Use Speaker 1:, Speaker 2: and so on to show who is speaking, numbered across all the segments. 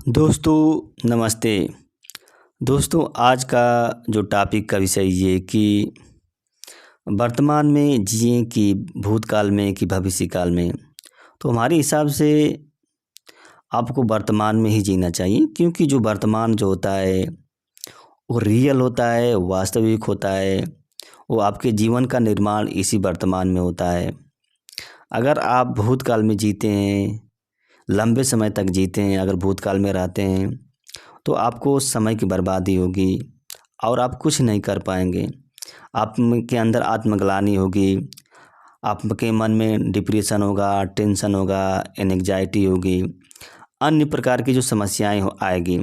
Speaker 1: दोस्तों नमस्ते। दोस्तों आज का जो टॉपिक का विषय ये कि वर्तमान में जिएँ कि भूतकाल में कि भविष्य काल में। तो हमारे हिसाब से आपको वर्तमान में ही जीना चाहिए, क्योंकि जो वर्तमान जो होता है वो रियल होता है, वास्तविक होता है। वो आपके जीवन का निर्माण इसी वर्तमान में होता है। अगर आप भूतकाल में जीते हैं, लंबे समय तक जीते हैं, अगर भूतकाल में रहते हैं तो आपको समय की बर्बादी होगी और आप कुछ नहीं कर पाएंगे। आप के अंदर आत्मग्लानि होगी, आपके मन में डिप्रेशन होगा, टेंशन होगा, एंग्जाइटी होगी, अन्य प्रकार की जो समस्याएं आएगी।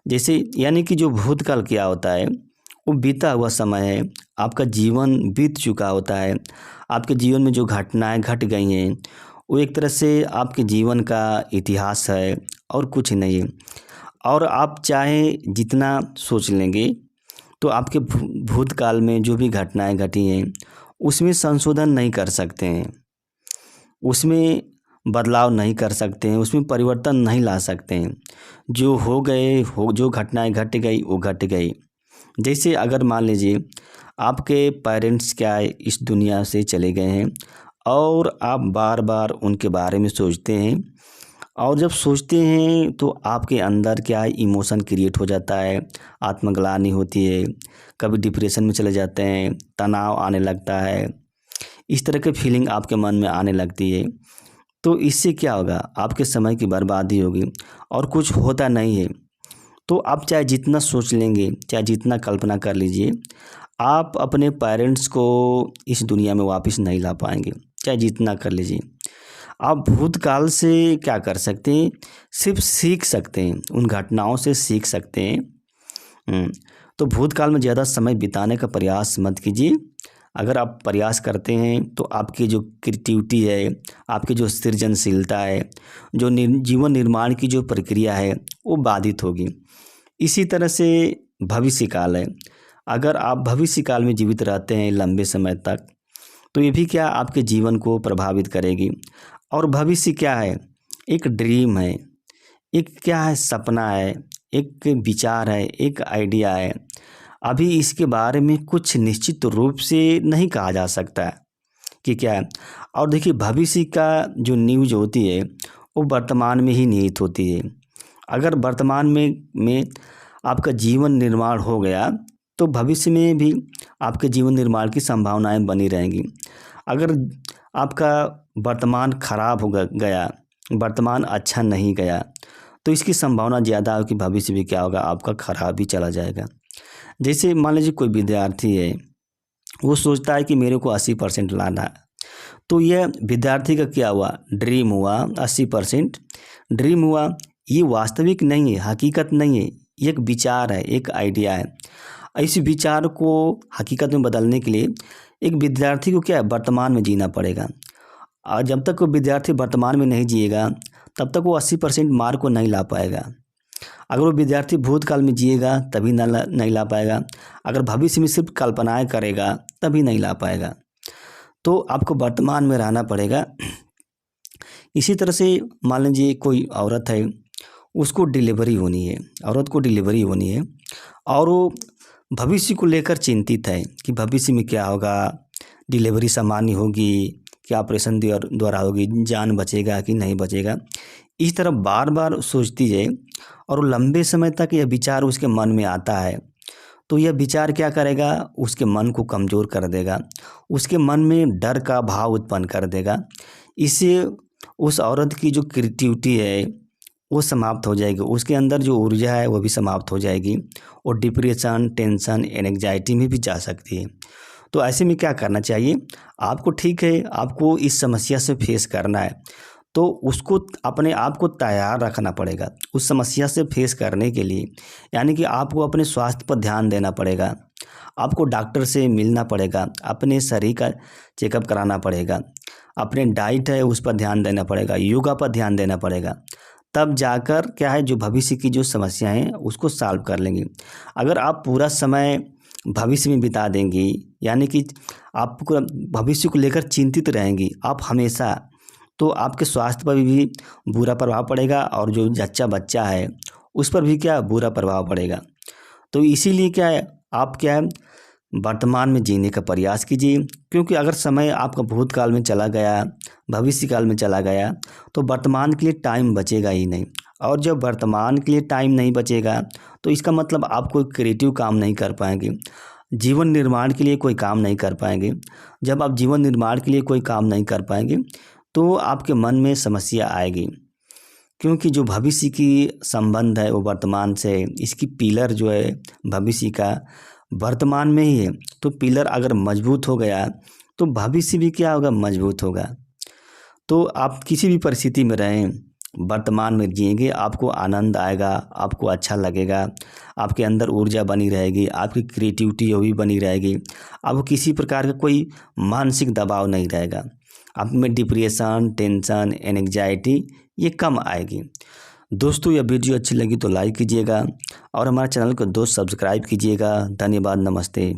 Speaker 1: जैसे यानी कि जो भूतकाल क्या होता है, वो बीता हुआ समय है, आपका जीवन बीत चुका होता है। आपके जीवन में जो घटनाएं घट गई हैं वो एक तरह से आपके जीवन का इतिहास है और कुछ नहीं है। और आप चाहे जितना सोच लेंगे तो आपके भूतकाल में जो भी घटनाएं घटी हैं उसमें संशोधन नहीं कर सकते हैं, उसमें बदलाव नहीं कर सकते हैं, उसमें परिवर्तन नहीं ला सकते हैं। जो हो गए हो, जो घटनाएं घट गई वो घट गई। जैसे अगर मान लीजिए आपके पेरेंट्स क्या है इस दुनिया से चले गए हैं और आप बार बार उनके बारे में सोचते हैं, और जब सोचते हैं तो आपके अंदर क्या है इमोशन क्रिएट हो जाता है, आत्मग्लानि होती है, कभी डिप्रेशन में चले जाते हैं, तनाव आने लगता है, इस तरह की फीलिंग आपके मन में आने लगती है। तो इससे क्या होगा, आपके समय की बर्बादी होगी और कुछ होता नहीं है। तो आप चाहे जितना सोच लेंगे, चाहे जितना कल्पना कर लीजिए, आप अपने पेरेंट्स को इस दुनिया में वापस नहीं ला पाएंगे, चाहे जितना कर लीजिए। आप भूतकाल से क्या कर सकते हैं, सिर्फ सीख सकते हैं, उन घटनाओं से सीख सकते हैं। तो भूतकाल में ज़्यादा समय बिताने का प्रयास मत कीजिए। अगर आप प्रयास करते हैं तो आपकी जो क्रिएटिविटी है, आपकी जो सृजनशीलता है, जो जीवन निर्माण की जो प्रक्रिया है वो बाधित होगी। इसी तरह से भविष्य काल है। अगर आप भविष्य काल में जीवित रहते हैं लंबे समय तक तो ये भी क्या आपके जीवन को प्रभावित करेगी। और भविष्य क्या है, एक ड्रीम है, एक क्या है सपना है, एक विचार है, एक आइडिया है। अभी इसके बारे में कुछ निश्चित रूप से नहीं कहा जा सकता है कि क्या है। और देखिए भविष्य का जो न्यूज़ होती है वो वर्तमान में ही निहित होती है। अगर वर्तमान में आपका जीवन निर्माण हो गया तो भविष्य में भी आपके जीवन निर्माण की संभावनाएं बनी रहेंगी। अगर आपका वर्तमान खराब हो गया, वर्तमान अच्छा नहीं गया, तो इसकी संभावना ज़्यादा है कि भविष्य भी क्या होगा, आपका खराब ही चला जाएगा। जैसे मान लीजिए कोई विद्यार्थी है, वो सोचता है कि मेरे को 80% लाना है, तो यह विद्यार्थी का क्या हुआ, ड्रीम हुआ, 80% ड्रीम हुआ। ये वास्तविक नहीं है, हकीकत नहीं है, ये एक विचार है, एक आइडिया है। इस विचार को हकीकत में बदलने के लिए एक विद्यार्थी को क्या है, वर्तमान में जीना पड़ेगा। और जब तक वो विद्यार्थी वर्तमान में नहीं जिएगा तब तक वो 80% मार्क को नहीं ला पाएगा। अगर वो विद्यार्थी भूतकाल में जिएगा तभी नहीं ला पाएगा। अगर भविष्य में सिर्फ कल्पनाएं करेगा तभी नहीं ला पाएगा। तो आपको वर्तमान में रहना पड़ेगा। इसी तरह से मान लीजिए कोई औरत है, उसको डिलीवरी होनी है, औरत को डिलीवरी होनी है और वो भविष्य को लेकर चिंतित है कि भविष्य में क्या होगा, डिलीवरी सामान्य होगी क्या, ऑपरेशन द्वारा होगी, जान बचेगा कि नहीं बचेगा। इस तरह बार बार सोचती है और लंबे समय तक यह विचार उसके मन में आता है। तो यह विचार क्या करेगा, उसके मन को कमज़ोर कर देगा, उसके मन में डर का भाव उत्पन्न कर देगा। इससे उस औरत की जो क्रिएटिविटी है वो समाप्त हो जाएगी, उसके अंदर जो ऊर्जा है वो भी समाप्त हो जाएगी और डिप्रेशन, टेंशन, एंग्जाइटी में भी जा सकती है। तो ऐसे में क्या करना चाहिए आपको, ठीक है आपको इस समस्या से फेस करना है तो उसको अपने आप को तैयार रखना पड़ेगा उस समस्या से फेस करने के लिए। यानी कि आपको अपने स्वास्थ्य पर ध्यान देना पड़ेगा, आपको डॉक्टर से मिलना पड़ेगा, अपने शरीर का चेकअप कराना पड़ेगा, अपने डाइट है उस पर ध्यान देना पड़ेगा, योगा पर ध्यान देना पड़ेगा। तब जाकर क्या है जो भविष्य की जो समस्याएं हैं उसको सॉल्व कर लेंगे। अगर आप पूरा समय भविष्य में बिता देंगी, यानी कि आपको भविष्य को लेकर चिंतित रहेंगी आप हमेशा, तो आपके स्वास्थ्य पर भी बुरा प्रभाव पड़ेगा और जो जच्चा बच्चा है उस पर भी क्या बुरा प्रभाव पड़ेगा। तो इसीलिए क्या है, आप क्या है वर्तमान में जीने का प्रयास कीजिए, क्योंकि अगर समय आपका भूतकाल में चला गया, भविष्य काल में चला गया, तो वर्तमान के लिए टाइम बचेगा ही नहीं। और जब वर्तमान के लिए टाइम नहीं बचेगा तो इसका मतलब आप कोई क्रिएटिव काम नहीं कर पाएंगे, जीवन निर्माण के लिए कोई काम नहीं कर पाएंगे। जब आप जीवन निर्माण के लिए कोई काम नहीं कर पाएंगे तो आपके मन में समस्या आएगी, क्योंकि जो भविष्य की संबंध है वो वर्तमान से है। इसकी पिलर जो है भविष्य का वर्तमान में ही है। तो पिलर अगर मजबूत हो गया तो भविष्य भी क्या होगा, मजबूत होगा। तो आप किसी भी परिस्थिति में रहें, वर्तमान में जिएंगे, आपको आनंद आएगा, आपको अच्छा लगेगा, आपके अंदर ऊर्जा बनी रहेगी, आपकी क्रिएटिविटी वो भी बनी रहेगी, आपको किसी प्रकार का कोई मानसिक दबाव नहीं रहेगा, आप में डिप्रेशन, टेंशन, एंग्जाइटी ये कम आएगी। दोस्तों यह वीडियो अच्छी लगी तो लाइक कीजिएगा और हमारे चैनल को दोस्त सब्सक्राइब कीजिएगा। धन्यवाद, नमस्ते।